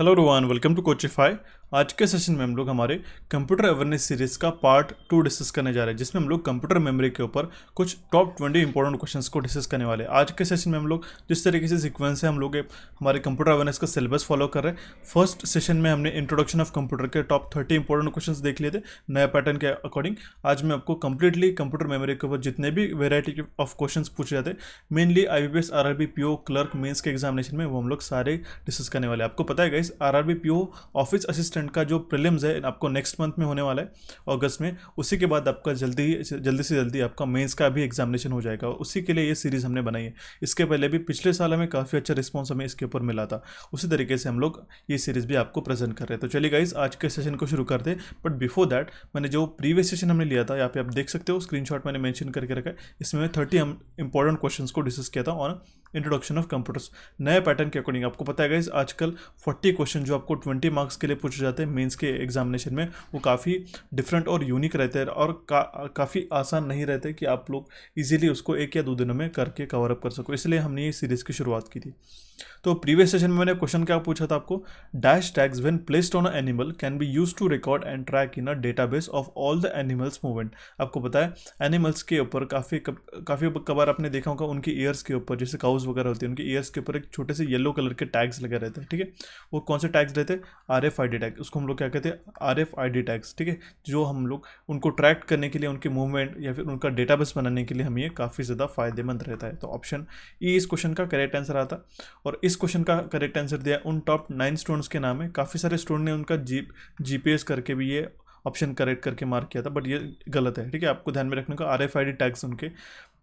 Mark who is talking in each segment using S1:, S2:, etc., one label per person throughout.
S1: Hello Rohan, welcome to Coachify. आज के session में हम लोग हमारे कंप्यूटर अवेयरनेस सीरीज का पार्ट 2 डिस्कस करने जा रहे हैं, जिसमें हम लोग कंप्यूटर मेमोरी के ऊपर कुछ टॉप 20 इंपॉर्टेंट क्वेश्चंस को डिस्कस करने वाले हैं। आज के सेशन में हम लोग जिस तरीके से सीक्वेंस है, हम लोग हमारे कंप्यूटर अवेयरनेस का सिलेबस फॉलो कर रहे हैं। फर्स्ट सेशन में हमने इंट्रोडक्शन ऑफ कंप्यूटर के टॉप 30 इंपॉर्टेंट क्वेश्चन देख लिए थे नए पैटर्न के अकॉर्डिंग। आज मैं आपको कंप्लीटली कंप्यूटर मेमोरी के ऊपर जितने भी वेराइटी ऑफ क्वेश्चन पूछे जाते हैं, mainly IBPS, RRB, PO, clerk, mains के एग्जामिनेशन में, वो हम लोग सारे डिस्कस करने वाले हैं। आपको पता है guys, RRB PO office assistant का जो प्रीलिम्स है आपको नेक्स्ट मंथ में होने वाला है, अगस्त में। उसी के बाद आपका जल्दी से जल्दी आपका मेंस का भी एग्जामिनेशन हो जाएगा। उसी के लिए ये सीरीज़ हमने बनाई है। इसके पहले भी पिछले साल हमें काफ़ी अच्छा रिस्पॉन्स हमें इसके ऊपर मिला था। उसी तरीके से हम लोग ये सीरीज़ भी आपको प्रेजेंट कर रहे हैं। तो चलिए गाइस, आज के सेशन को शुरू करते हैं। बट बिफोर दैट, मैंने जो प्रीवियस सेशन हमने लिया था, यहाँ पे आप देख सकते हो, स्क्रीनशॉट मैंने मेंशन करके रखा है। इसमें 30 इंपॉर्टेंट क्वेश्चंस को डिस्कस किया था ऑन इंट्रोडक्शन ऑफ कंप्यूटर्स, नए पैटर्न के अकॉर्डिंग। आपको पता है गाइस, आजकल 40 क्वेश्चन जो आपको 20 मार्क्स के लिए पूछे जाते हैं मेंस के एग्जामिनेशन में, वो काफ़ी डिफरेंट और यूनिक रहते हैं और काफ़ी आसान नहीं रहते कि आप लोग इजीली उसको 1 या 2 दिनों में करके कवर अप कर सको। इसलिए हमने ये सीरीज़ की शुरुआत की थी। तो प्रीवियस सेशन में मैंने क्वेश्चन क्या पूछा था आपको, dash tags when placed on a animal can be used to record and track in a database of all the animals movement. आपको पता है, एनिमल्स के ऊपर काफ़ी कबार आपने देखा होगा, उनकी ईयर्स के ऊपर, जैसे काउस वगैरह होती है, उनकी ईयर्स के ऊपर एक छोटे से येलो कलर के टैग्स लगे रहते हैं। ठीक है, वो कौन से टैग्स रहते हैं? RFID tag. उसको हम लोग क्या कहते हैं? RFID tags. ठीक है, जो हम लोग उनको ट्रैक करने के लिए, उनके मूवमेंट या फिर उनका डेटाबेस बनाने के लिए हमें ये काफ़ी ज़्यादा फायदेमंद रहता है। तो ऑप्शन ई इस क्वेश्चन का करेक्ट आंसर आता। और इस क्वेश्चन का करेक्ट आंसर दिया उन टॉप 9 स्टूडेंट्स के नाम है। काफ़ी सारे स्टूडेंट ने उनका GPS करके भी ये ऑप्शन करेक्ट करके मार्क किया था, बट ये गलत है। ठीक है, आपको ध्यान में रखने का, RFID टैग्स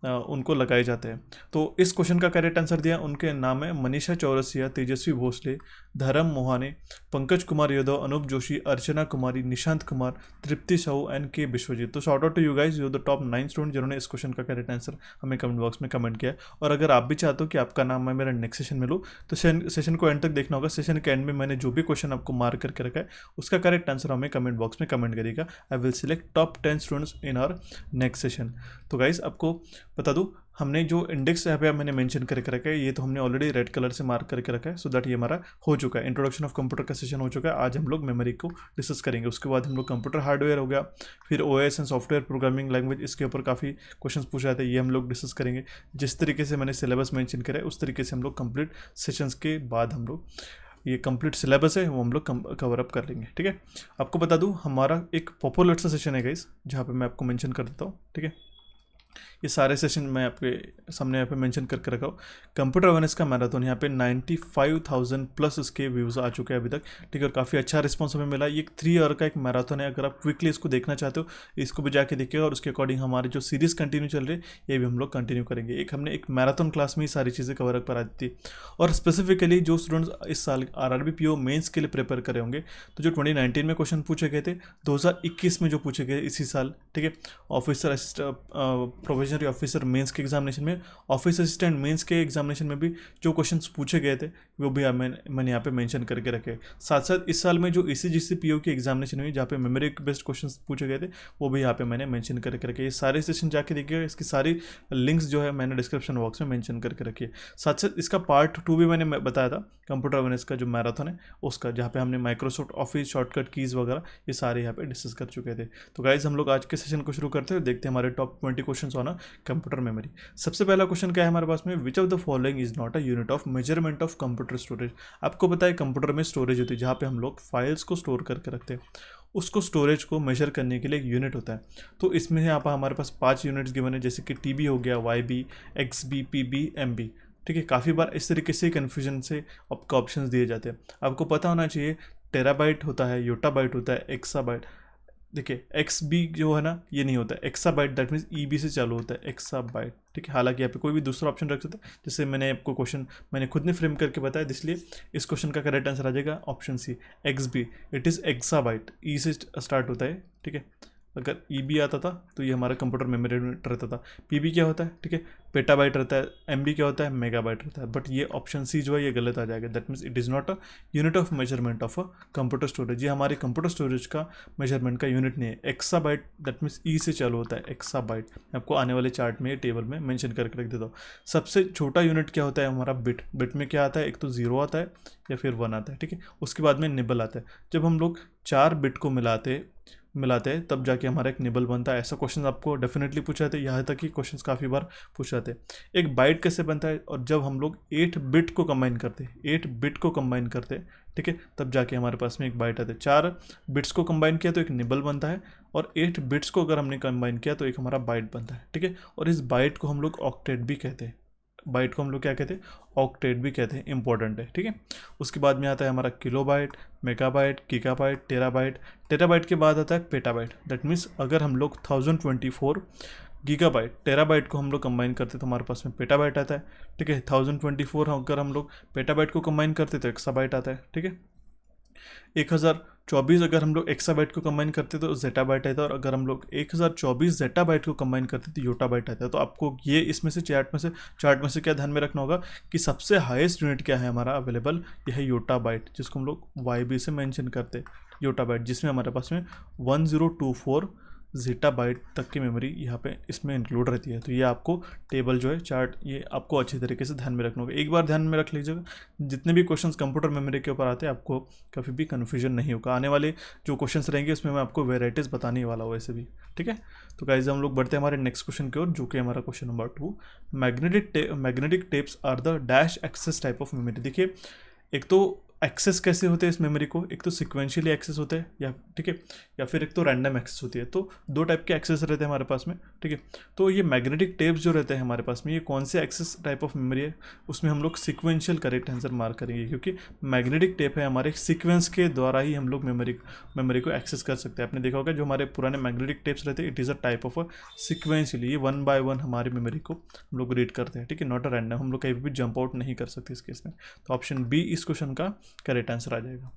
S1: उनको लगाए जाते हैं। तो इस क्वेश्चन का करेक्ट आंसर दिया, उनके नाम है मनीषा चौरसिया, तेजस्वी भोसले, धर्म मोहाने, पंकज कुमार यादव, अनूप जोशी, अर्चना कुमारी, निशांत कुमार, तृप्ति साहू एंड के विश्वजीत। तो shout out to you guys, you the top 9 student जिन्होंने इस क्वेश्चन का करेक्ट आंसर हमें कमेंट बॉक्स में कमेंट किया है। और अगर आप भी चाहते हो कि आपका नाम मैं मेरा नेक्स्ट सेशन में लूँ, तो सेशन को एंड तक देखना होगा। सेशन के एंड में मैंने जो भी क्वेश्चन आपको मार्क करके रखा है, उसका करेक्ट आंसर हमें कमेंट बॉक्स में कमेंट करिएगा। I will select top 10 students in our next session. तो गाइस, आपको बता दूँ, हमने जो इंडेक्स यहाँ पे मैंने मेंशन करके रखा है, ये तो हमने ऑलरेडी रेड कलर से मार्क करके रखा है, सो दैट ये हमारा हो चुका है। इंट्रोडक्शन ऑफ कंप्यूटर का सेशन हो चुका है। आज हम लोग मेमोरी को डिस्कस करेंगे। उसके बाद हम लोग कंप्यूटर हार्डवेयर हो गया, फिर OS and software programming language, इसके ऊपर काफ़ी क्वेश्चन पूछे जाते हैं, ये हम लोग डिस्कस करेंगे। जिस तरीके से मैंने सिलेबस मेंशन करा है, उस तरीके से हम लोग कंप्लीट सेशंस के बाद हम लोग ये कंप्लीट सिलेबस है वो हम लोग कवर अप कर लेंगे। ठीक है, आपको बता दूँ, हमारा एक पॉपुलर सा सेशन है गाइस, जहाँ पे मैं आपको मेंशन कर देता हूँ। ठीक है, ये सारे सेशन मैं आपके सामने यहाँ पे मेंशन करके रखा हूँ। कंप्यूटर अवेयरनेस का मैराथन, यहाँ पे 95,000 प्लस इसके व्यूज़ आ चुके हैं अभी तक। ठीक है, और काफ़ी अच्छा रिस्पॉन्स हमें मिला। ये 3 ईयर का एक मैराथन है। अगर आप क्विकली इसको देखना चाहते हो, इसको भी जाके देखिए, और उसके अकॉर्डिंग हमारी जो सीरीज़ कंटिन्यू चल रही है, ये भी हम लोग कंटिन्यू करेंगे। हमने एक मैराथन क्लास में ही सारी चीज़ें कवर अप करा दी थी। और स्पेसिफिकली जो स्टूडेंट्स इस साल RRB PO मेंस के लिए प्रिपेयर करे होंगे, तो जो 2019 में क्वेश्चन पूछे गए थे, 2021 में जो पूछे गए इसी साल, ठीक है, ऑफिसर प्रोबेशनरी ऑफिसर मेंस के एग्जामिनेशन में, ऑफिस असिस्टेंट मेंस के एग्जामिनेशन में भी जो क्वेश्चंस पूछे गए थे, वो भी मैंने यहाँ पे मेंशन करके रखे। साथ साथ इस साल में जो ECGC PO की एग्जामिनेशन हुई, जहाँ पे मेमोरी बेस्ड क्वेश्चंस पूछे गए थे, वो भी यहाँ पे मैंने मेंशन करके रखे। ये सारे सेशन जाके देखिएगा, इसकी सारी लिंक्स जो है मैंने डिस्क्रिप्शन बॉक्स में मेंशन करके रखी है। साथ साथ इसका पार्ट 2 भी मैंने बताया था, कंप्यूटर अवेयरनेस का जो मैराथन है उसका, जहाँ पे हमने माइक्रोसॉफ्ट ऑफिस शॉर्टकट कीज़ वगैरह ये सारे यहाँ पे डिस्कस कर चुके थे। तो गाइज, हम लोग आज के सेशन को शुरू करते हैं, देखते हैं हमारे top 20 question on computer memory. सबसे पहला क्वेश्चन क्या है हमारे पास में, विच of the following is not a unit of measurement of computer storage. आपको पता है कंप्यूटर में स्टोरेज होती है, जहाँ पे हम लोग फाइल्स को स्टोर करके रखते हैं, उसको स्टोरेज को मेजर करने के लिए एक यूनिट होता है। तो इसमें यहाँ पर हमारे पास 5 यूनिट्स गिवन है, जैसे कि TB हो गया, YB, XB, PB, MB। ठीक है, काफ़ी बार इस तरीके से कन्फ्यूजन से आपको ऑप्शंस दिए जाते हैं। आपको पता होना चाहिए, टेराबाइट होता है, योटाबाइट होता है, एक्साबाइट। देखिए, XB जो है ना, ये नहीं होता है, एक्साबाइट दैट मीन्स EB से चालू होता है, एक्साबाइट। ठीक है, हालांकि यहाँ पे कोई भी दूसरा ऑप्शन रख सकता है, जैसे मैंने आपको क्वेश्चन मैंने खुद ने फ्रेम करके बताया, इसलिए इस क्वेश्चन का करेक्ट आंसर आ जाएगा option C, XB। It is exabyte, E से स्टार्ट होता है। ठीक है, अगर EB आता था तो ये हमारा कंप्यूटर मेमोरी यूनिट रहता था। PB क्या होता है, ठीक है, पेटाबाइट रहता है। MB क्या होता है, मेगाबाइट रहता है। बट ये ऑप्शन सी जो है ये गलत आ जाएगा। That means it is not a unit of measurement of a computer storage. ये हमारे कंप्यूटर स्टोरेज का मेजरमेंट का यूनिट नहीं है। एक्साबाइट दैट मीन्स ई से चालू होता है, एक्साबाइट। मैं आपको आने वाले चार्ट में टेबल में मेंशन करके रख देता हूँ। सबसे छोटा यूनिट क्या होता है हमारा, बिट। बिट में क्या आता है, एक तो 0 आता है या फिर 1 आता है, ठीक है। उसके बाद में निबल आता है। जब हम लोग 4 बिट को मिलाते हैं तब जाके हमारा एक निबल बनता है। ऐसा क्वेश्चन आपको डेफिनेटली पूछा जाता है, यहाँ तक कि क्वेश्चंस काफ़ी बार पूछे जाते हैं। एक बाइट कैसे बनता है, और जब हम लोग 8 बिट को कंबाइन करते हैं, 8 बिट को कंबाइन करते हैं, ठीक है, तब जाके हमारे पास में एक बाइट आता है। 4 बिट्स को कंबाइन किया तो एक निबल बनता है, और 8 बिट्स को अगर हमने कंबाइन किया तो एक हमारा बाइट बनता है, ठीक है। और इस बाइट को हम लोग ऑक्टेट भी कहते हैं। बाइट को हम लोग क्या कहते हैं, ऑक्टेट भी कहते हैं। इंपॉर्टेंट है, ठीक है। उसके बाद में आता है हमारा kilobyte, megabyte, gigabyte, terabyte. Terabyte के बाद आता है पेटाबाइट। दैट मीन्स अगर हम लोग 1024 गीगाबाइट टेराबाइट को हम लोग कंबाइन करते तो हमारे पास में पेटाबाइट आता है, ठीक है। 1024 अगर हम लोग पेटाबाइट को कंबाइन करते तो एक्साबाइट आता है, ठीक है। 1024 अगर हम लोग एक्साबाइट को कंबाइन करते तो जेटाबाइट आता है, और अगर हम लोग 1024 जेटाबाइट को कंबाइन करते तो योटाबाइट आता है। तो आपको ये इसमें से चार्ट में से क्या ध्यान में रखना होगा कि सबसे हाईएस्ट यूनिट क्या है हमारा अवेलेबल, यह है योटाबाइट, जिसको हम लोग YB से मेंशन करते हैं, योटाबाइट, जिसमें हमारे पास में 1024 जेटाबाइट तक की मेमोरी यहाँ पे इसमें इंक्लूड रहती है। तो ये आपको टेबल जो है चार्ट, ये आपको अच्छी तरीके से ध्यान में रखना होगा। एक बार ध्यान में रख लीजिएगा, जितने भी क्वेश्चंस कंप्यूटर मेमोरी के ऊपर आते हैं आपको कभी भी कन्फ्यूजन नहीं होगा। आने वाले जो क्वेश्चंस रहेंगे उसमें मैं आपको वेराइटीज़ बताने वाला हूँ वैसे भी, ठीक है। तो गाइस हम लोग बढ़ते हैं हमारे नेक्स्ट क्वेश्चन की ओर, जो कि हमारा question number 2। Magnetic tapes are the dash access type of memory. देखिए, एक तो एक्सेस कैसे होते हैं इस मेमोरी को, एक तो सिक्वेंशियली एक्सेस होते हैं, या ठीक है, या फिर एक तो रैंडम एक्सेस होती है। तो 2 टाइप के एक्सेस रहते हैं हमारे पास में, ठीक है। तो ये मैग्नेटिक टेप्स जो रहते हैं हमारे पास में, ये कौन से एक्सेस टाइप ऑफ मेमोरी है, उसमें हम लोग सिक्वेंशियल करेक्ट आंसर मार्क करेंगे, क्योंकि मैग्नेटिक टेप है हमारे सीक्वेंस के द्वारा ही हम लोग मेमोरी को एक्सेस कर सकते हैं। आपने देखा होगा जो हमारे पुराने मैग्नेटिक टेप्स रहते हैं, it is a type of a sequentially, ये 1 by 1 हमारी मेमोरी को हम लोग रीड करते हैं, ठीक है, नॉट अ रैंडम। हम लोग कहीं भी जंप आउट नहीं कर सकते इस केस में। तो ऑप्शन बी इस क्वेश्चन का करेक्ट आंसर आ जाएगा।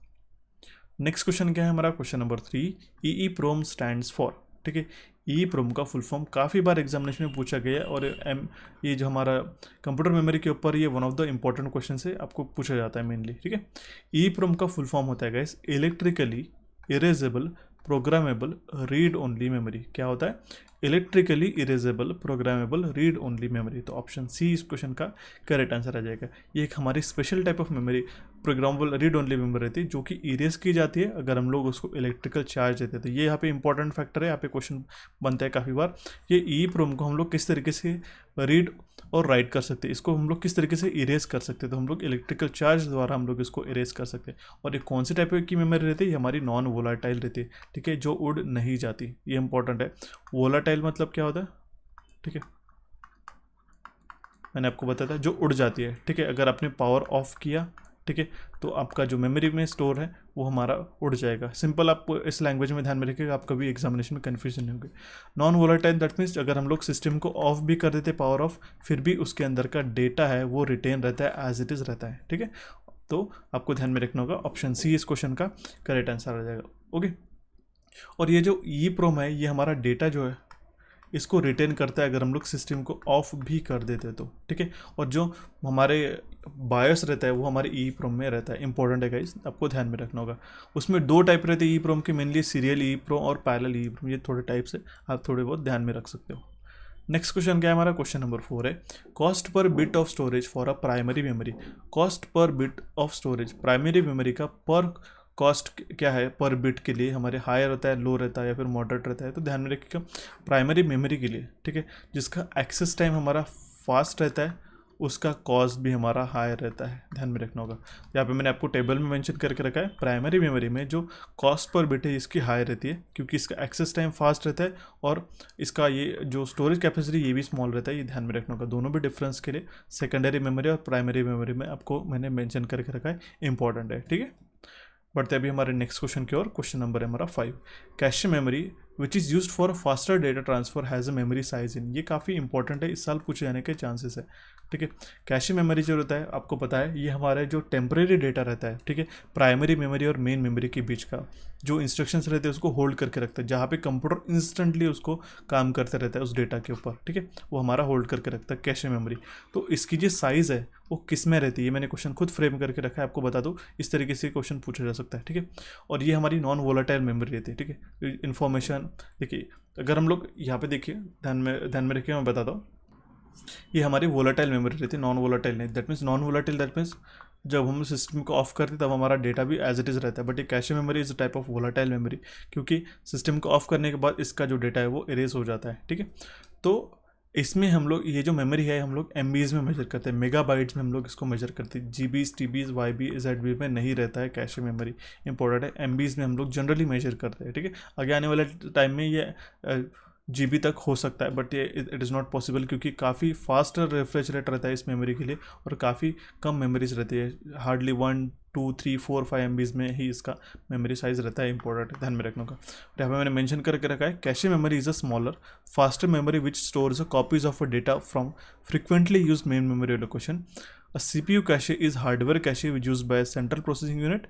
S1: नेक्स्ट क्वेश्चन क्या है हमारा, question number 3। EEPROM stands for, ठीक है। EEPROM का फुल फॉर्म काफ़ी बार एग्जामिनेशन में पूछा गया है, और ये जो हमारा कंप्यूटर मेमोरी के ऊपर ये one of the important question से आपको पूछा जाता है मेनली, ठीक है। EEPROM का फुल फॉर्म होता है guys, electrically erasable programmable read only memory. क्या होता है, electrically erasable programmable read only memory. तो ऑप्शन सी इस क्वेश्चन का करेक्ट आंसर आ जाएगा। ये एक हमारी special type of memory, programmable read only memory रहती है, जो कि इरेज की जाती है अगर हम लोग उसको इलेक्ट्रिकल चार्ज देते हैं। तो ये यहाँ पे इंपॉर्टेंट फैक्टर है, यहाँ पे क्वेश्चन बनता है काफ़ी बार। ये EEPROM को हम लोग किस तरीके से रीड और राइट कर सकते हैं, इसको हम लोग किस तरीके से इरेज कर सकते हैं, तो हम लोग इलेक्ट्रिकल चार्ज द्वारा हम लोग इसको इरेज कर सकते हैं। और ये कौन सी टाइप की मेमोरी रहती है, ये हमारी नॉन वोलाटाइल रहती है, ठीक है, जो उड़ नहीं जाती। ये इंपॉर्टेंट है। वोलाटाइल मतलब क्या होता है, ठीक है, मैंने आपको बताया था, जो उड़ जाती है, ठीक है। अगर आपने पावर ऑफ किया, ठीक है, तो आपका जो मेमोरी में स्टोर है वो हमारा उड़ जाएगा। सिंपल आप इस लैंग्वेज में ध्यान में रखिएगा, आप कभी एग्जामिनेशन में कन्फ्यूजन नहीं होगी। नॉन वोलेटाइल दैट मीन्स अगर हम लोग सिस्टम को ऑफ भी कर देते पावर ऑफ, फिर भी उसके अंदर का डेटा है वो रिटेन रहता है, एज इट इज़ रहता है, ठीक है। तो आपको ध्यान में रखना होगा, ऑप्शन सी इस क्वेश्चन का करेक्ट आंसर आ जाएगा, ओके। और ये जो EEPROM है, ये हमारा डेटा जो है इसको रिटेन करता है अगर हम लोग सिस्टम को ऑफ भी कर देते तो, ठीक है। और जो हमारे बायोस रहता है वो हमारे EEPROM में रहता है। इंपॉर्टेंट है गाइस, आपको ध्यान में रखना होगा। उसमें 2 टाइप रहते हैं EEPROM के, मेनली सीरियल EEPROM और पैरेलल EEPROM। ये थोड़े टाइप्स है, आप थोड़े बहुत ध्यान में रख सकते हो। नेक्स्ट क्वेश्चन क्या है हमारा, क्वेश्चन नंबर 4 है। Cost per bit of storage for a primary memory. Cost per bit of storage, primary memory का पर कॉस्ट क्या है पर बिट के लिए, हमारे हायर रहता है, लो रहता है, या फिर मॉडरेट रहता है। तो ध्यान में रखिएगा, प्राइमरी मेमोरी के लिए, ठीक है, जिसका एक्सेस टाइम हमारा फास्ट रहता है, उसका कॉस्ट भी हमारा हायर रहता है, ध्यान में रखना होगा। यहाँ पे मैंने आपको टेबल में मेंशन करके रखा है, प्राइमरी मेमोरी में जो कॉस्ट पर बिट है इसकी हाई रहती है, क्योंकि इसका एक्सेस टाइम फास्ट रहता है, और इसका ये जो स्टोरेज कैपेसिटी ये भी स्मॉल रहता है। ये ध्यान में रखना होगा, दोनों भी डिफरेंस के लिए सेकेंडरी मेमोरी और प्राइमरी मेमोरी में आपको मैंने मैंशन करके रखा है, इंपॉर्टेंट है, ठीक है। बढ़ते अभी हमारे नेक्स्ट क्वेश्चन की ओर, क्वेश्चन नंबर है हमारा 5। Cache memory which is used for faster data transfer has a memory size in. ये काफ़ी इंपॉर्टेंट है, इस साल पूछे जाने के चांसेस है। ठीक है। कैशे मेमोरी जो रहता है आपको पता है ये हमारा जो टेम्परेरी डेटा रहता है, ठीक है, प्राइमरी मेमोरी और मेन मेमोरी के बीच का जो इंस्ट्रक्शंस रहते हैं उसको होल्ड करके रखता है, जहाँ पे कंप्यूटर इंस्टेंटली उसको काम करते रहता है उस डेटा के ऊपर, ठीक है, वो हमारा होल्ड करके रखता है कैशे मेमोरी। तो इसकी जो साइज़ है वो किस में रहती है, ये मैंने क्वेश्चन खुद फ्रेम करके रखा है, आपको बता दूँ इस तरीके से क्वेश्चन पूछा जा सकता है, ठीक है। और ये हमारी नॉन वोलेटाइल मेमोरी रहती है, ठीक है। इन्फॉर्मेशन देखिए, अगर हम लोग यहाँ पे देखिए, ध्यान में रखिए, मैं बताता हूँ, ये हमारी वोलेटाइल मेमोरी रहती है, नॉन वोलेटाइल नहीं। That means non volatile, that means जब हम सिस्टम को ऑफ करते हैं तब हमारा डेटा भी एज इट इज़ रहता है। बट ये cache memory is a type of volatile memory, क्योंकि सिस्टम को ऑफ करने के बाद इसका जो डेटा है वो इरेज हो जाता है, ठीक है। तो इसमें हम लोग ये जो मेमोरी है हम लोग MBs में मेजर करते हैं, मेगाबाइट्स में हम लोग इसको मेजर करते हैं, GBs TBs YB ZB में नहीं रहता है कैशे मेमोरी, इंपॉर्टेंट है। MBs में हम लोग जनरली मेजर करते हैं, ठीक है। आगे आने वाले टाइम में ये GB तक हो सकता है, बट ये इट इज़ नॉट पॉसिबल, क्योंकि काफ़ी फास्ट रेफ्रेश रेट रहता है इस मेमोरी के लिए और काफ़ी कम मेमोरीज रहती है, हार्डली 1 2 3 4 5 MBs में ही इसका मेमोरी साइज़ रहता है, इंपॉर्टेंट ध्यान में रखने का। यहाँ पे मैंने मेंशन करके रखा है, cache memory is a smaller faster memory which stores a copies of a data from frequently use main memory location. A CPU cache is hardware cache which use by central processing unit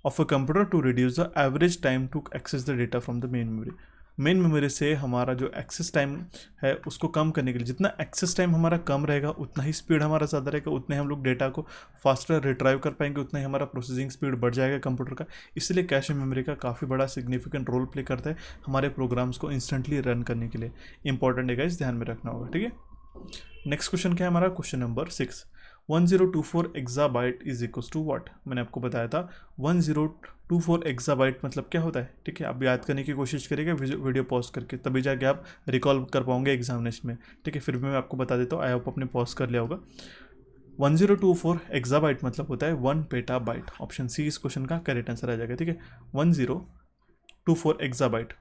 S1: of a computer to reduce the average time to access the data from the main memory. Main memory से हमारा जो access time है उसको कम करने के लिए, जितना access time हमारा कम रहेगा उतना ही स्पीड हमारा ज़्यादा रहेगा, उतने हम लोग डेटा को फास्टर रिट्राइव कर पाएंगे, उतना ही हमारा प्रोसेसिंग स्पीड बढ़ जाएगा कंप्यूटर का। इसलिए कैशे मेमोरी का काफ़ी बड़ा सिग्निफिकेंट रोल प्ले करता है हमारे प्रोग्राम्स को इंस्टेंटली रन करने के लिए। इंपॉर्टेंट है गाइस, ध्यान में रखना होगा, ठीक है। नेक्स्ट क्वेश्चन क्या है हमारा, question number 6। 1024 exabyte is equals to what. मैंने आपको बताया था 1024 एक्साबाइट मतलब क्या होता है, ठीक है। आप याद करने की कोशिश करिएगा वीडियो पॉज करके, तभी जाके आप रिकॉल कर पाओगे एग्जामिनेशन में, ठीक है। फिर भी मैं आपको बता देता हूँ, आई होप आपने पॉज कर लिया होगा। 1024 एक्साबाइट मतलब होता है 1 पेटाबाइट। ऑप्शन सी इस क्वेश्चन का करेक्ट आंसर आ जाएगा, ठीक है। 1024 exabyte.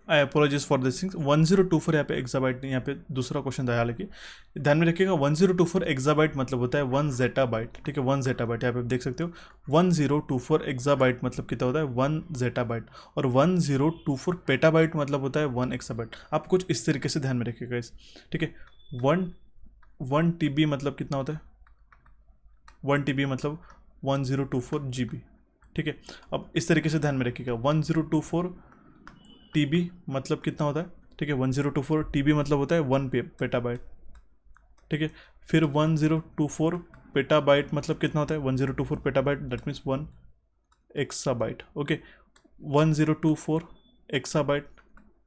S1: I apologise for this things. 1024 यहाँ पे एक्साबाइट नहीं, यहाँ पे दूसरा क्वेश्चन था, हालांकि ध्यान में रखिएगा 1024 एक्साबाइट मतलब होता है 1 जेटाबाइट, ठीक है। 1 जेटाबाइट यहाँ पे आप देख सकते हो। 1024 एक्साबाइट मतलब कितना होता है 1 जेटाबाइट, और 1024 पेटाबाइट मतलब होता है 1 एक्साबाइट। आप कुछ इस तरीके से ध्यान में रखिएगा इस, ठीक है। 1 TB मतलब कितना होता है, 1 TB मतलब 1024 GB, ठीक है। अब इस तरीके से ध्यान में रखिएगा 1024 TB मतलब कितना होता है, ठीक है। 1024 TB मतलब होता है 1 पेटाबाइट, ठीक है। फिर 1024 पेटाबाइट मतलब कितना होता है 1024 petabyte, that means 1 exabyte, okay. 1024 exabyte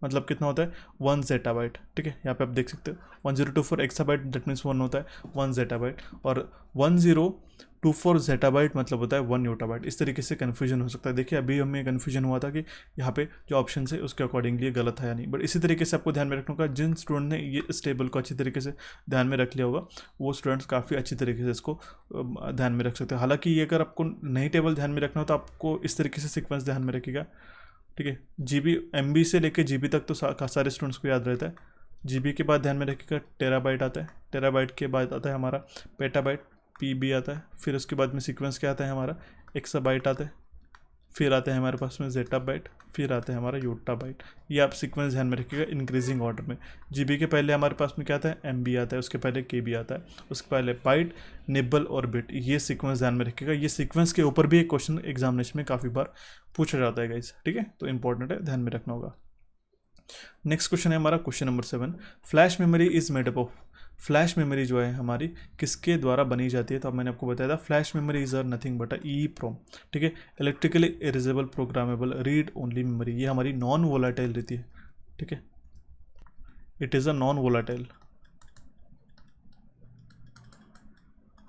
S1: मतलब कितना होता है 1 जेटाबाइट, ठीक है। यहाँ पे आप देख सकते हो 1024 एक्साबाइट दैट मीन्स 1 होता है 1 जेटाबाइट, और 1024 जेटाबाइट मतलब होता है 1 योटाबाइट। इस तरीके से कन्फ्यूजन हो सकता है। देखिए अभी हमें कन्फ्यूजन हुआ था कि यहाँ पे जो ऑप्शन है उसके अकॉर्डिंगली गलत है या नहीं, बट इसी तरीके से आपको ध्यान में रखना होगा। जिन स्टूडेंट ने ये इस टेबल को अच्छी तरीके से ध्यान में रख लिया होगा वो स्टूडेंट्स काफ़ी अच्छी तरीके से इसको ध्यान में रख सकते हैं। हालांकि ये अगर आपको नई टेबल ध्यान में रखना हो तो आपको इस तरीके से सीक्वेंस ध्यान में रखिएगा, ठीक है। GB MB से लेके GB तक तो सारे स्टूडेंट्स को याद रहता है। GB के बाद ध्यान में रखिएगा टेराबाइट आता है, टेराबाइट के बाद आता है हमारा पेटाबाइट PB आता है, फिर उसके बाद में सीक्वेंस क्या आता है हमारा एक्साबाइट आता है, फिर आता है हमारे पास में जेटाबाइट, फिर आता है हमारा योटाबाइट। ये आप सीक्वेंस ध्यान में रखिएगा इंक्रीजिंग ऑर्डर में। GB के पहले हमारे पास में क्या आता है MB आता है, उसके पहले KB आता है, उसके पहले बाइट निब्बल और बिट। ये सीक्वेंस ध्यान में रखिएगा। ये सीक्वेंस के ऊपर भी एक क्वेश्चन एग्जामिनेशन में काफ़ी बार पूछा जाता है गाइस, ठीक है। तो इंपॉर्टेंट है, ध्यान में रखना होगा। नेक्स्ट क्वेश्चन है हमारा question number 7। Flash memory is made up of. Flash memory जो है हमारी किसके द्वारा बनी जाती है, तो अब मैंने आपको बताया था flash memory is are nothing but EEPROM, ठीक है। Electrically erasable programmable read only memory. ये हमारी नॉन वोलाटाइल रहती है, ठीक है। It is a non volatile,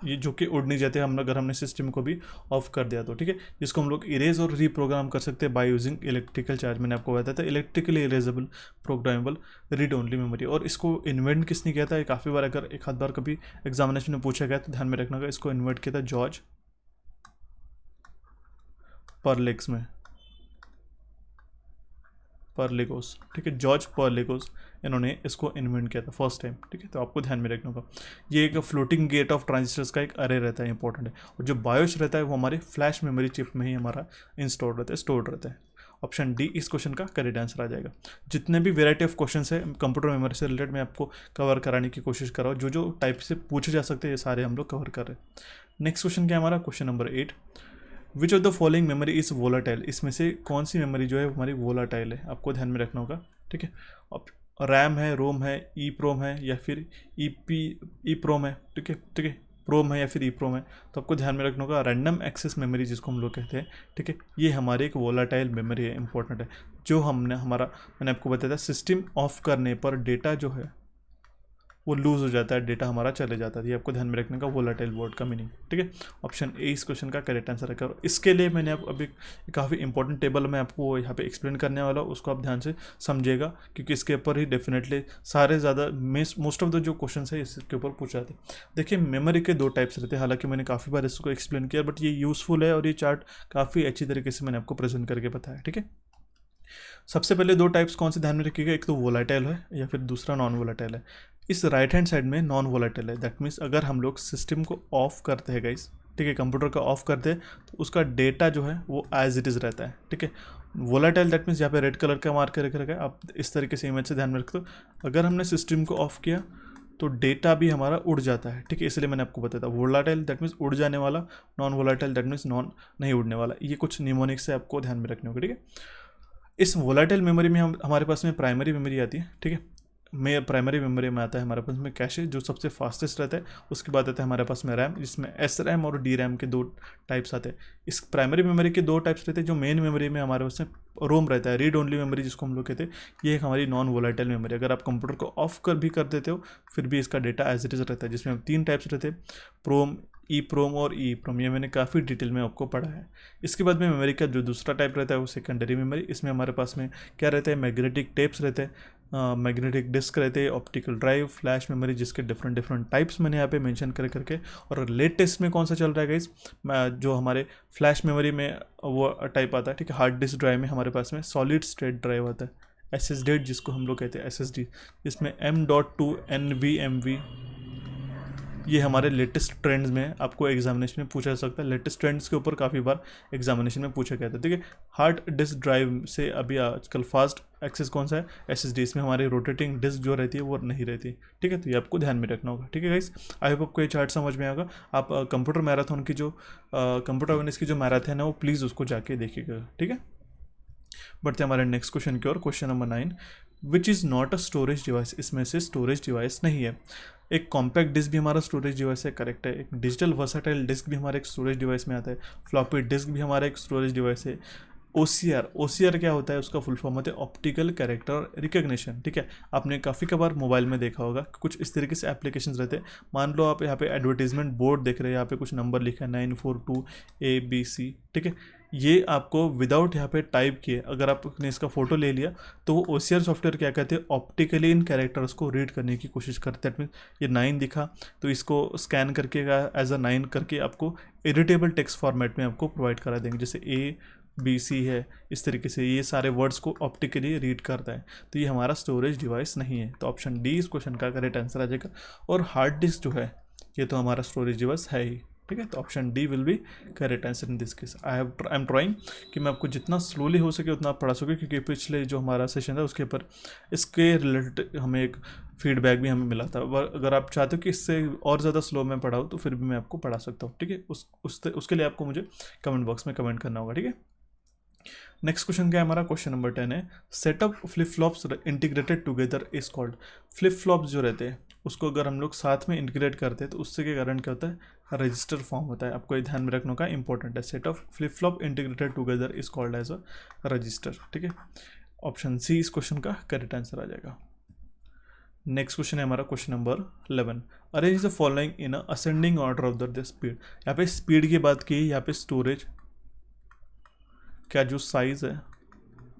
S1: ये जो कि उड़ नहीं जाते हम अगर हमने सिस्टम को भी ऑफ कर दिया तो, ठीक है। जिसको हम लोग इरेज और रीप्रोग्राम कर सकते हैं बाय यूजिंग इलेक्ट्रिकल चार्ज। मैंने आपको बताया था electrically erasable programmable read only memory. और इसको इन्वेंट किसने किया था, काफ़ी बार अगर एक आध बार कभी एग्जामिनेशन में पूछा गया तो ध्यान में रखना होगा, इसको इन्वेंट किया था जॉर्ज परलेगोस, ठीक है। जॉर्ज परलेगोस इन्होंने इसको इन्वेंट किया था फर्स्ट टाइम, ठीक है। तो आपको ध्यान में रखना होगा। ये एक फ्लोटिंग गेट ऑफ ट्रांजिस्टर्स का एक अरे रहता है, इंपॉर्टेंट है। और जो बायोस रहता है वो हमारे फ्लैश मेमोरी चिप में ही हमारा इंस्टॉल रहता है, स्टोर्ड रहता है। ऑप्शन डी इस क्वेश्चन का करेक्ट आंसर आ जाएगा। जितने भी वेराइटी ऑफ क्वेश्चन है कंप्यूटर मेमोरी से रिलेटेड मैं आपको कवर कराने की कोशिश कर रहा हूँ, जो टाइप से पूछे जा सकते हैं ये सारे हम लोग कवर कर रहे हैं। नेक्स्ट क्वेश्चन क्या है हमारा, question number 8, which of the following memory is volatile, इसमें से कौन सी मेमोरी जो है हमारी वोलाटाइल है, आपको ध्यान में रखना होगा। ठीक है, अब रैम है, रोम है, ई प्रोम है या फिर ई प्रोम है। ठीक है, प्रोम है या फिर ई प्रोम है, तो आपको ध्यान में रखना होगा रैंडम एक्सेस मेमोरी जिसको हम लोग कहते हैं। ठीक है, ये हमारे एक वोलाटाइल मेमोरी है, इंपॉर्टेंट है, जो मैंने आपको बताया था सिस्टम ऑफ करने पर डेटा जो है वो लूज हो जाता है, डेटा हमारा चले जाता है। ये आपको ध्यान में रखने का वोलाटाइल वर्ड का मीनिंग। ठीक है, ऑप्शन ए इस क्वेश्चन का करेक्ट आंसर है। इसके लिए मैंने अभी काफ़ी इंपॉर्टेंट टेबल मैं आपको यहाँ पे एक्सप्लेन करने वाला हूँ, उसको आप ध्यान से समझिएगा, क्योंकि इसके ऊपर ही डेफिनेटली सारे ज़्यादा मोस्ट ऑफ द जो क्वेश्चन है इसके ऊपर पूछा जाते हैं। देखिए, मेमोरी के 2 टाइप्स रहते हैं, हालांकि मैंने काफ़ी बार इसको एक्सप्लेन किया, बट ये यूज़फुल है और ये चार्ट काफ़ी अच्छी तरीके से मैंने आपको प्रेजेंट करके बताया। ठीक है, सबसे पहले 2 टाइप्स कौन से ध्यान में रखिएगा, एक तो वोलाटाइल है या फिर दूसरा नॉन वोलाटाइल है। इस राइट हैंड साइड में नॉन वोलाटाइल है, दैट मीन्स अगर हम लोग सिस्टम को ऑफ करते हैं गाइस, ठीक है, कंप्यूटर का ऑफ करते हैं तो उसका डेटा जो है वो एज इट इज़ रहता है। ठीक है, वोलाटाइल दैट मीन्स यहाँ पे रेड कलर का मार्क करके रखा है, आप इस तरीके से इमेज से ध्यान में रखते हो, अगर हमने सिस्टम को ऑफ किया तो डेटा भी हमारा उड़ जाता है। ठीक है, इसलिए मैंने आपको बताया था वोलाटाइल दैट मीन्स उड़ जाने वाला, non volatile that means non नहीं उड़ने वाला। ये कुछ निमोनिक्स से आपको ध्यान में रखने होगा। ठीक है, इस वोलाटाइल मेमोरी में हमारे पास में प्राइमरी मेमोरी आती है। ठीक है, प्राइमरी मेमोरी में आता है हमारे पास में कैशे जो सबसे फास्टेस्ट रहता है, उसके बाद आता है हमारे पास में रैम जिसमें एस रैम और डी रैम के 2 टाइप्स आते हैं। इस प्राइमरी मेमोरी के 2 टाइप्स रहते हैं। जो मेन मेमोरी में हमारे पास में रोम रहता है, रीड ओनली मेमोरी जिसको हम लोग कहते हैं, ये एक हमारी नॉन वोलाटाइल मेमोरी। अगर आप कंप्यूटर को ऑफ कर भी कर देते हो फिर भी इसका डेटा एज इट इज़ रहता है, जिसमें 3 टाइप्स रहते हैं, प्रोम, ई प्रोम और ई प्रोम। ये मैंने काफ़ी डिटेल में आपको पढ़ा है। इसके बाद में मेमोरी का जो दूसरा टाइप रहता है वो सेकेंडरी मेमोरी। इसमें हमारे पास में क्या रहता है, मैग्नेटिक टेप्स रहते हैं, मैग्नेटिक डिस्क रहते हैं, ऑप्टिकल ड्राइव, फ्लैश मेमोरी, जिसके डिफरेंट टाइप्स मैंने यहाँ पे मेंशन करके। और लेटेस्ट में कौन सा चल रहा है गाइस, जो हमारे फ्लैश मेमोरी में वो टाइप आता है। ठीक है, हार्ड डिस्क ड्राइव में हमारे पास में सॉलिड स्टेट ड्राइव आता है, SSD जिसको हम लोग कहते हैं SSD, जिसमें M.2 NVMe। ये हमारे लेटेस्ट ट्रेंड्स में आपको एग्जामिनेशन में पूछा जा सकता है। लेटेस्ट ट्रेंड्स के ऊपर काफ़ी बार एग्जामिनेशन में पूछा गया था। ठीक है, हार्ड डिस्क ड्राइव से अभी आजकल फास्ट एक्सेस कौन सा है, SSD। इसमें हमारी रोटेटिंग डिस्क जो रहती है वो नहीं रहती। ठीक है, तो ये आपको ध्यान में रखना होगा। ठीक है गाइस, आई होप आपको ये चार्ट समझ में आएगा। आप कंप्यूटर मैराथन की जो कंप्यूटर अवेयरनेस की जो मैराथन है वो प्लीज़ उसको जाके देखिएगा। ठीक है, बढ़ते हैं हमारे नेक्स्ट क्वेश्चन की ओर। Question number 9, which is not a storage device, इसमें से स्टोरेज डिवाइस नहीं है। एक कॉम्पैक्ट डिस्क भी हमारा स्टोरेज डिवाइस है, करेक्ट है। एक डिजिटल वर्सेटाइल डिस्क भी हमारे एक स्टोरेज डिवाइस में आता है। फ्लॉपी डिस्क भी हमारा एक स्टोरेज डिवाइस है। OCR क्या होता है, उसका फुल फॉर्म होता है ऑप्टिकल कैरेक्टर रिकग्निशन। ठीक है, आपने काफ़ी कबार मोबाइल में देखा होगा, कुछ इस तरीके से एप्लीकेशंस रहते हैं। मान लो आप यहाँ पे एडवर्टीजमेंट बोर्ड देख रहे हैं, यहाँ पे कुछ नंबर लिखा है 942ABC। ठीक है, ये आपको विदाउट यहाँ पे टाइप किए अगर आपने इसका फोटो ले लिया तो वो OCR सॉफ्टवेयर क्या कहते हैं, ऑप्टिकली इन कैरेक्टर्स को रीड करने की कोशिश करते हैं। ये 9 दिखा तो इसको स्कैन करके एज अ 9 करके आपको एडिटेबल टेक्स्ट फॉर्मेट में आपको प्रोवाइड करा देंगे, जैसे ABC है, इस तरीके से ये सारे वर्ड्स को ऑप्टिकली रीड करता है। तो ये हमारा स्टोरेज डिवाइस नहीं है, तो ऑप्शन डी इस क्वेश्चन का करेक्ट आंसर आ जाएगा। और हार्ड डिस्क जो है ये तो हमारा स्टोरेज डिवाइस है ही। ठीक है, तो option D will be correct answer in this case. I am trying कि मैं आपको जितना स्लोली हो सके उतना पढ़ा सके, क्योंकि पिछले जो हमारा सेशन था उसके ऊपर इसके रिलेटेड हमें एक फीडबैक भी हमें मिला था। अगर आप चाहते हो कि इससे और ज़्यादा स्लो में पढ़ाऊँ तो फिर भी मैं आपको पढ़ा सकता हूँ। ठीक है, उसके लिए आपको मुझे कमेंट बॉक्स में कमेंट करना होगा। ठीक है, नेक्स्ट क्वेश्चन क्या है हमारा, क्वेश्चन नंबर 10 है, setup flip flops integrated together is called. Flip flops जो रहते हैं उसको अगर हम लोग साथ में इंटीग्रेट करते हैं तो उससे के कारण क्या होता है, रजिस्टर फॉर्म होता है। आपको ये ध्यान में रखने का इंपॉर्टेंट है, set of flip flop integrated together is called as a register. ठीक है, ऑप्शन सी इस क्वेश्चन का करेक्ट आंसर आ जाएगा। नेक्स्ट क्वेश्चन है हमारा question number 11, arrange the following in a ascending order of the speed. यहाँ पे स्पीड की बात की, यहाँ पे स्टोरेज का जो साइज़ है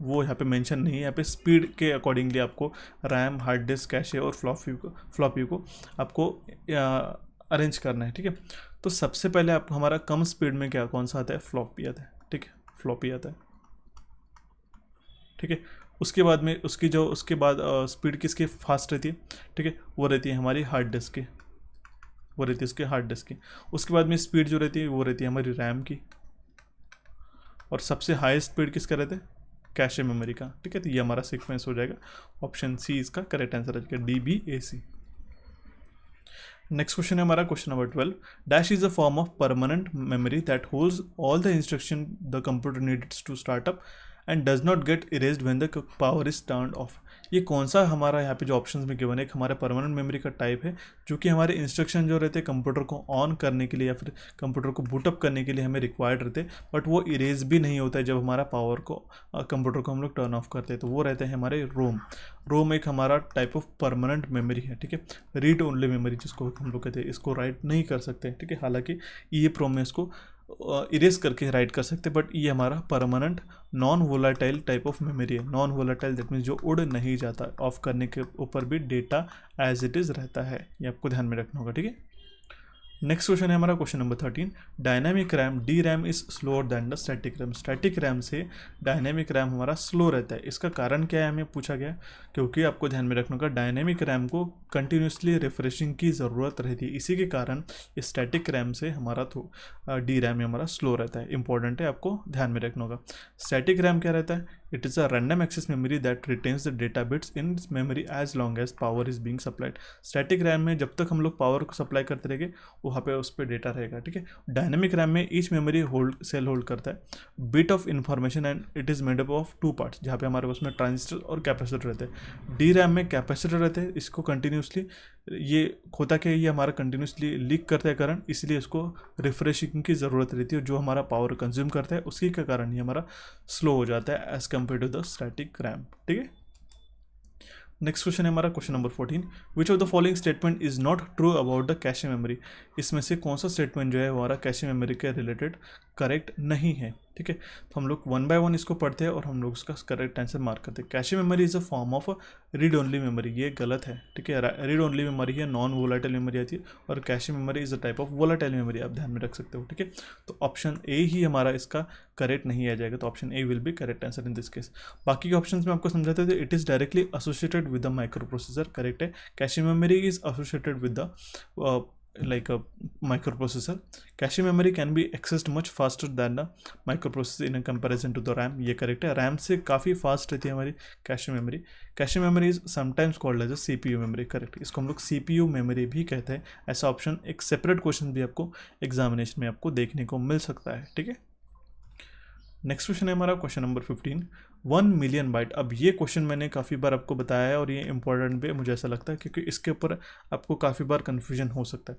S1: वो यहाँ पे मेंशन नहीं है। यहाँ पे स्पीड के अकॉर्डिंगली आपको रैम, हार्ड डिस्क, कैशे और फ्लॉपी को आपको अरेंज करना है। ठीक है, तो सबसे पहले आप हमारा कम स्पीड में क्या कौन सा आता है, फ्लॉपी आता है। ठीक है, फ्लॉपी आता है। ठीक है, उसके बाद में उसके बाद स्पीड किसकी फास्ट रहती है, ठीक है, वो रहती है हमारी हार्ड डिस्क की, वो रहती है उसके हार्ड डिस्क की। उसके बाद में स्पीड जो रहती है वो रहती है हमारी रैम की। और सबसे हाई स्पीड किसका रहता है, कैशे मेमोरी का, ठीक है। तो ये हमारा सीक्वेंस हो जाएगा, ऑप्शन सी इसका करेक्ट आंसर है, DBAC। नेक्स्ट क्वेश्चन है हमारा question number 12। Dash is a form of permanent memory that holds all the instruction the computer needs to start up and does not get erased when the power is turned off. ये कौन सा हमारा यहाँ पे जो options में given है, एक हमारे परमानेंट मेमोरी का टाइप है जो कि हमारे इंस्ट्रक्शन जो रहते हैं कंप्यूटर को ऑन करने के लिए या फिर कंप्यूटर को बूटअप करने के लिए हमें रिक्वायर्ड रहते हैं, बट वो इरेज भी नहीं होता है जब हमारा पावर को कंप्यूटर को हम लोग टर्न ऑफ करते हैं। तो वो रहते हैं हमारे रोम एक हमारा टाइप ऑफ परमानेंट मेमोरी है, ठीक है। रीड ओनली मेमोरी जिसको हम लोग कहते हैं, इसको राइट नहीं कर सकते, ठीक है। हालांकि EEPROM में इसको इरेज करके राइट कर सकते, बट ये हमारा permanent non volatile type of memory है। नॉन वोलाटाइल दैट मीन्स जो उड़ नहीं जाता, ऑफ करने के ऊपर भी डेटा एज इट इज़ रहता है, ये आपको ध्यान में रखना होगा, ठीक है। नेक्स्ट क्वेश्चन है हमारा question number 13। Dynamic RAM DRAM is slower then the static RAM. Static RAM से डायनामिक रैम हमारा स्लो रहता है। इसका कारण क्या है हमें पूछा गया, क्योंकि आपको ध्यान में रखना होगा डायनामिक रैम को कंटिन्यूसली रिफ्रेशिंग की ज़रूरत रहती है, इसी के कारण स्टैटिक रैम से हमारा तो DRAM हमारा स्लो रहता है। इंपॉर्टेंट है, आपको ध्यान में रखना होगा। स्टैटिक रैम क्या रहता है, it is a random access memory that retains the data bits in memory as long as power is being supplied. Static RAM में जब तक हम लोग पावर को सप्लाई करते रहेंगे वहाँ पे उस पर डेटा रहेगा, ठीक है। डायनेमिक रैम में ईच मेमोरी सेल होल्ड करता है bit of information and it is made up of 2 parts, जहाँ पे हमारे उसमें ट्रांजिस्टर और कैपेसिटर रहते हैं। DRAM में कैपेसिटर रहते हैं, इसको कंटिन्यूसली ये होता कि ये हमारा कंटिन्यूसली लीक करता है करंट, इसलिए इसको रिफ्रेशिंग की ज़रूरत रहती है। जो हमारा पावर कंज्यूम करता है उसी के कारण ये हमारा स्लो हो जाता है as compare to the static RAM, ठीक है। नेक्स्ट क्वेश्चन है हमारा question number 14। Which of the following statement is not true about the cache memory. इसमें से कौन सा स्टेटमेंट जो है हमारा कैशे मेमोरी के रिलेटेड करेक्ट नहीं है, ठीक है। तो हम लोग 1 बाय 1 इसको पढ़ते हैं और हम लोग उसका करेक्ट आंसर मार्क करते हैं। Cache memory is a form of read only memory, ये गलत है, ठीक है। रीड ओनली मेमोरी है, नॉन वोलाटाइल मेमोरी आती है, और cache memory is a type of volatile memory, आप ध्यान में रख सकते हो, ठीक है। तो ऑप्शन ए ही हमारा इसका करेक्ट नहीं आ जाएगा, तो option A will be correct answer in this case. बाकी के ऑप्शन में आपको समझाते थे, it is directly associated with the microprocessor, correct है। Cache memory is associated with the like a microprocessor. Cache memory can be accessed much faster than the microprocessor in a comparison to the RAM, ये correct है। RAM से काफ़ी fast रहती है हमारी cache memory. Cache memory is sometimes called as a CPU memory, correct. इसको हम लोग CPU मेमोरी भी कहते हैं। ऐसा ऑप्शन एक सेपरेट क्वेश्चन भी आपको एग्जामिनेशन में आपको देखने को मिल सकता है, ठीक है। नेक्स्ट क्वेश्चन है हमारा क्वेश्चन नंबर 15। 1 million bite. अब ये क्वेश्चन मैंने काफ़ी बार आपको बताया है और ये इंपॉर्टेंट भी मुझे ऐसा लगता है, क्योंकि इसके ऊपर आपको काफ़ी बार कन्फ्यूजन हो सकता है।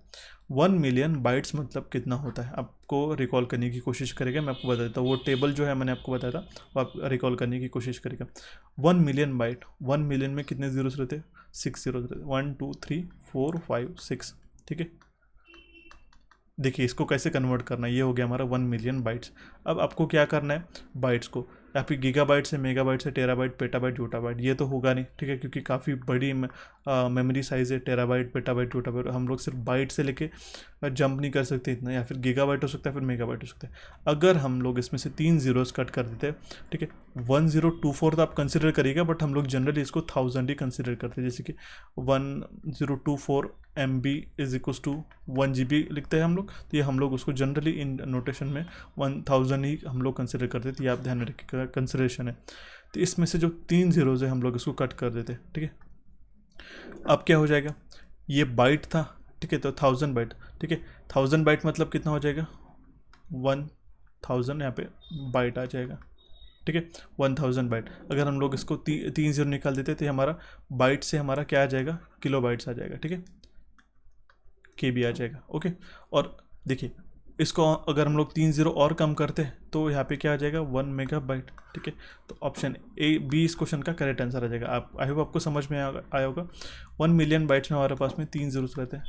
S1: 1 मिलियन बाइट्स मतलब कितना होता है, आपको रिकॉल करने की कोशिश करेगा। मैं आपको बता देता हूँ, वो टेबल जो है मैंने आपको बताया था वो आप रिकॉल करने की कोशिश करेगा। 1 मिलियन बाइट, 1 मिलियन में कितने जीरोस रहते हैं, 6 जीरोस रहते हैं। 1 2 3 4 5 6, ठीक है। देखिए इसको कैसे कन्वर्ट करना है, ये हो गया हमारा 1 मिलियन बाइट्स। अब आपको क्या करना है, बाइट्स को या फिर गीगाबाइट से, मेगाबाइट से, टेराबाइट, पेटाबाइट, जोटाबाइट, ये तो होगा नहीं, ठीक है, क्योंकि काफ़ी बड़ी मेमोरी साइज़ है। टेराबाइट, पेटाबाइट, जोटाबाइट, हम लोग सिर्फ बाइट से लेके जंप नहीं कर सकते इतना, या फिर गीगाबाइट हो सकता है, फिर मेगाबाइट हो सकता है। अगर हम लोग इसमें से 3 जीरोस कट कर देते हैं, ठीक है, 1024 तो आप कंसिडर करिएगा, बट हम लोग जनरली इसको 1000 ही कंसिडर करते हैं। जैसे कि 1024 MB is equals to 1 GB लिखते हैं हम लोग, तो ये हम लोग उसको जनरली इन नोटेशन में 1000 ही हम लोग कंसिडर करते थे। ये आप ध्यान में रखिएगा, कंसिडरेशन है। तो इसमें से जो 3 जीरोज है हम लोग इसको कट कर देते, ठीक है। अब क्या हो जाएगा, ये बाइट था, ठीक है, तो 1000 बाइट, ठीक है। 1000 बाइट मतलब कितना हो जाएगा, 1000 यहाँ पे बाइट आ जाएगा, ठीक है। 1000 बाइट। अगर हम लोग इसको 3 जीरो निकाल देते तो हमारा बाइट से हमारा क्या आ जाएगा, किलो बाइट्स आ जाएगा, ठीक है, KB आ जाएगा, ओके। और देखिए इसको अगर हम लोग 3 जीरो और कम करते हैं तो यहाँ पे क्या आ जाएगा, 1 मेगाबाइट, ठीक है। तो ऑप्शन B इस क्वेश्चन का करेक्ट आंसर आ जाएगा। आप आई होप आपको समझ में आया होगा। 1 मिलियन बाइट्स में हमारे पास में 3 जीरोस रहते हैं,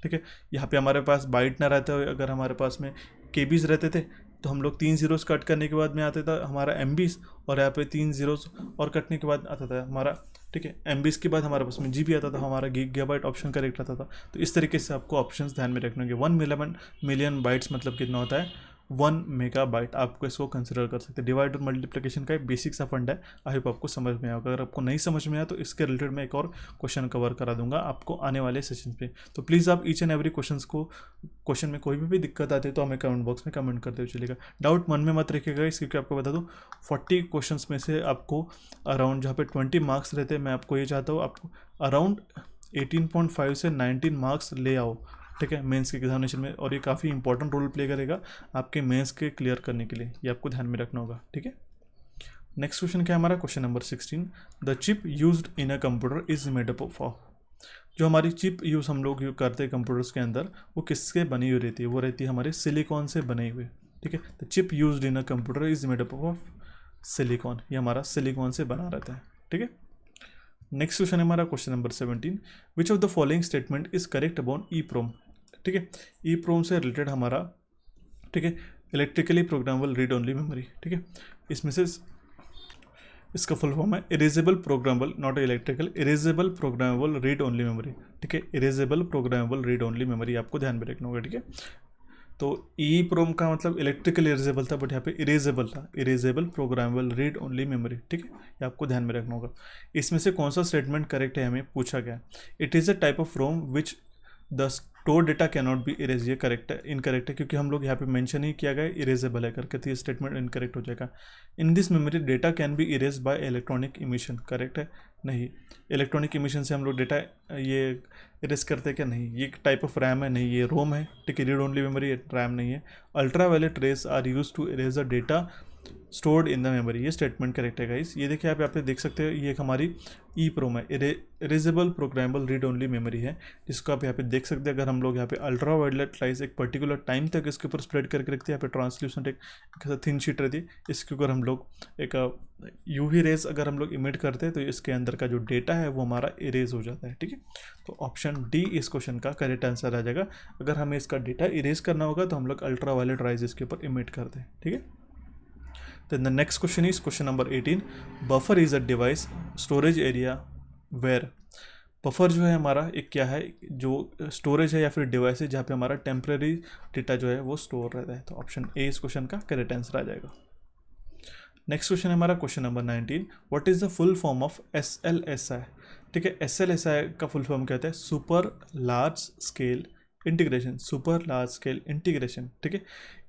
S1: ठीक है। यहाँ पे हमारे पास बाइट ना रहते हो, अगर हमारे पास में KBs रहते थे तो हम लोग 3 जीरोस कट करने के बाद में आता था हमारा MBs, और यहाँ पे 3 जीरोस और कटने के बाद आता था हमारा, ठीक है, MBs के बाद हमारे पास में GB आता था, हमारा गीगाबाइट ऑप्शन करेक्ट आता था। तो इस तरीके से आपको ऑप्शंस ध्यान में रखने होंगे। 1 मिलियन बाइट्स मतलब कितना होता है, 1 मेगाबाइट आपको इसको कंसिडर कर सकते हैं। डिवाइड और मल्टीप्लिकेशन का एक बेसिक सा फंड है, आई होप आपको समझ में आया। अगर आपको नहीं समझ में आया तो इसके रिलेटेड मैं एक और क्वेश्चन कवर करा दूंगा आपको आने वाले सेशन पे। तो प्लीज़ आप ईच एंड एवरी क्वेश्चन में कोई भी दिक्कत आती है तो हमें कमेंट बॉक्स में कमेंट करते हुए चलेगा। डाउट मन में मत रखिएगा इस, क्योंकि आपको बता दूँ 40 क्वेश्चन में से आपको अराउंड, जहाँ पे 20 मार्क्स रहते हैं, मैं आपको ये चाहता हूँ आपको अराउंड 18.5 से 19 मार्क्स ले आओ, ठीक है, मेंस के एग्जामिनेशन में। और ये काफ़ी इंपॉर्टेंट रोल प्ले करेगा आपके मेंस के क्लियर करने के लिए, ये आपको ध्यान में रखना होगा, ठीक है। नेक्स्ट क्वेश्चन क्या है हमारा, question number 16, the chip used in a computer is made up of. जो हमारी चिप यूज़ हम लोग करते हैं कंप्यूटर्स के अंदर, वो किससे बनी हुई रहती है, वो रहती है हमारे सिलिकॉन से बनी हुई, ठीक है। The chip used in a computer is made up of silicon, ये हमारा सिलिकॉन से बना रहता है, ठीक है। नेक्स्ट क्वेश्चन है हमारा question number 17, which of the following statement is correct about EEPROM, ठीक है। EEPROM से रिलेटेड हमारा, ठीक है, electrically programmable read only memory, ठीक है। इसमें से इसका फुल फॉर्म है erasable programmable, not electrical, erasable programmable read only memory, ठीक है। Erasable programmable read only memory आपको ध्यान में रखना होगा, ठीक है। तो EEPROM का मतलब इलेक्ट्रिकल इरेजेबल था, बट यहाँ पे इरेजेबल था, erasable programmable read only memory, ठीक है, ये आपको ध्यान में रखना होगा। इसमें से कौन सा स्टेटमेंट करेक्ट है हमें पूछा गया। It is a type of ROM which the store data can not be erase, ये करेक्ट है, इनकरेक्ट है, क्योंकि हम लोग यहाँ पे मेंशन ही किया गया इरेजेबल है करके, तो ये स्टेटमेंट इनकरेक्ट हो जाएगा। In this memory data can be erase bye electronic emission, correct है, नहीं, इलेक्ट्रॉनिक इमिशन से हम लोग डेटा ये इरेज करते हैं क्या, नहीं, ये टाइप ऑफ रैम है, नहीं, ये रोम है, ठीक है, रीड ओनली मेमोरी, रैम नहीं है। Ultra violet rays are use to erase the data stored in the memory, ये स्टेटमेंट करेक्ट है गाइस। ये देखिए आप यहाँ पे देख सकते हैं, ये एक हमारी EEPROM है, erasable programmable read only memory है, जिसको आप यहाँ पे देख सकते हैं। अगर हम लोग यहाँ पे अल्ट्रा वायलेट लाइट एक पर्टिकुलर टाइम तक इसके ऊपर स्प्रेड करके रखते हैं, यहाँ पे ट्रांसल्यूसेंट एक थिन शीट रहती है, इसके ऊपर हम लोग एक UV रेज अगर हम लोग इमिट करते हैं तो इसके अंदर का जो डेटा है वो हमारा इरेज हो जाता है, ठीक है। तो ऑप्शन डी इस क्वेश्चन का करेक्ट आंसर आ जाएगा। अगर हमें इसका डेटा इरेज करना होगा तो हम लोग अल्ट्रा वायलेट राइज इसके ऊपर इमिट करते हैं, ठीक है। Then the next question is question number 18. Buffer is a device storage area where buffer जो है हमारा एक क्या है, जो स्टोरेज है या फिर डिवाइस है जहाँ पे हमारा टेम्परेरी डेटा जो है वो स्टोर रहता है। तो ऑप्शन ए इस क्वेश्चन का करेक्ट आंसर आ जाएगा। नेक्स्ट क्वेश्चन है हमारा question number 19, what is the full form of SLSI, ठीक है। SLSI का फुल फॉर्म क्या होता है, super large scale integration, super large scale integration, ठीक है।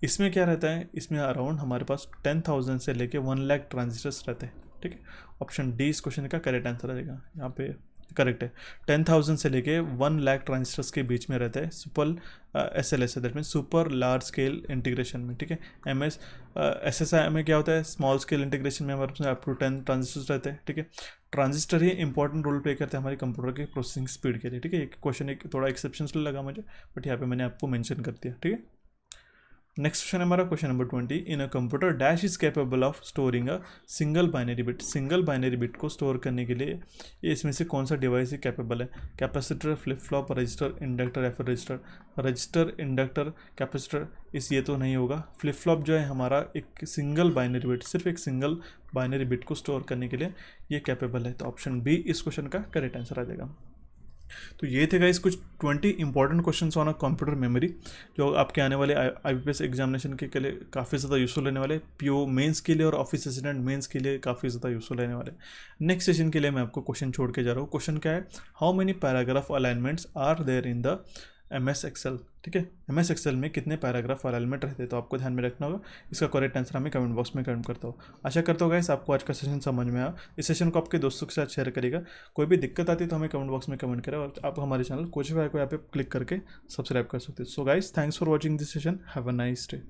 S1: इसमें क्या रहता है, इसमें अराउंड हमारे पास 10,000 से लेके 1 लाख ट्रांजिस्टर्स रहते हैं, ठीक है। ऑप्शन डी इस क्वेश्चन का करेक्ट आंसर आ जाएगा। यहाँ पे करेक्ट है, 10,000 से लेके 1 लाख ट्रांजिस्टर्स के बीच में रहता है super SLSI, that mean super large scale integration में, ठीक है। SSI में क्या होता है, स्मॉल स्केल इंटीग्रेशन में हमारे पास अप टू 10 ट्रांजिस्टर्स रहते हैं, ठीक है। ट्रांजिस्टर ही इंपॉर्टेंट रोल प्ले करते हैं हमारे कंप्यूटर के प्रोसेसिंग स्पीड के लिए, ठीक है। एक क्वेश्चन एक थोड़ा एक्सेप्शनल लगा मुझे, बट यहाँ पे मैंने आपको मेंशन कर दिया, ठीक है। नेक्स्ट क्वेश्चन है हमारा question number 20, in a computer dash is capable of storing a single binary bit, single binary bit को स्टोर करने के लिए ये इसमें से कौन सा डिवाइस ही कैपेबल है, capacitor, flip flop, register, inductor या फिर रजिस्टर, इंडक्टर, कैपेसिटर, इस ये तो नहीं होगा। फ्लिप फ्लॉप जो है हमारा एक सिंगल बाइनरी बिट, सिर्फ एक सिंगल बाइनरी बिट को स्टोर करने के लिए ये कैपेबल है। तो ऑप्शन बी इस क्वेश्चन का करेक्ट आंसर आ जाएगा। तो ये थे गाइस कुछ 20 important questions on a computer memory, जो आपके आने वाले IBPS एग्जामिनेशन के लिए काफ़ी ज़्यादा यूजफुल रहने वाले, PO मेंस के लिए और ऑफिस असिस्टेंट मेंस के लिए काफ़ी ज़्यादा यूजफुल रहने वाले। नेक्स्ट सेशन के लिए मैं आपको क्वेश्चन छोड़ के जा रहा हूँ। क्वेश्चन क्या है, how many paragraph alignments are there in the MS Excel, ठीक है। MS Excel में कितने पैराग्राफ अलाइनमेंट रहते हैं, तो आपको ध्यान में रखना होगा। इसका करेक्ट आंसर हमें कमेंट बॉक्स में कमेंट करता हूँ। आशा करता हूँ गाइस आपको आज का सेशन समझ में आया। इस सेशन को आपके दोस्तों के साथ शेयर करिएगा। कोई भी दिक्कत आती है तो हमें कमेंट बॉक्स में कमेंट करें, और आप हमारे चैनल कोचिफाई को यहाँ पे क्लिक करके सब्सक्राइब कर सकते हैं। So guys, thanks for watching this session, have a nice day.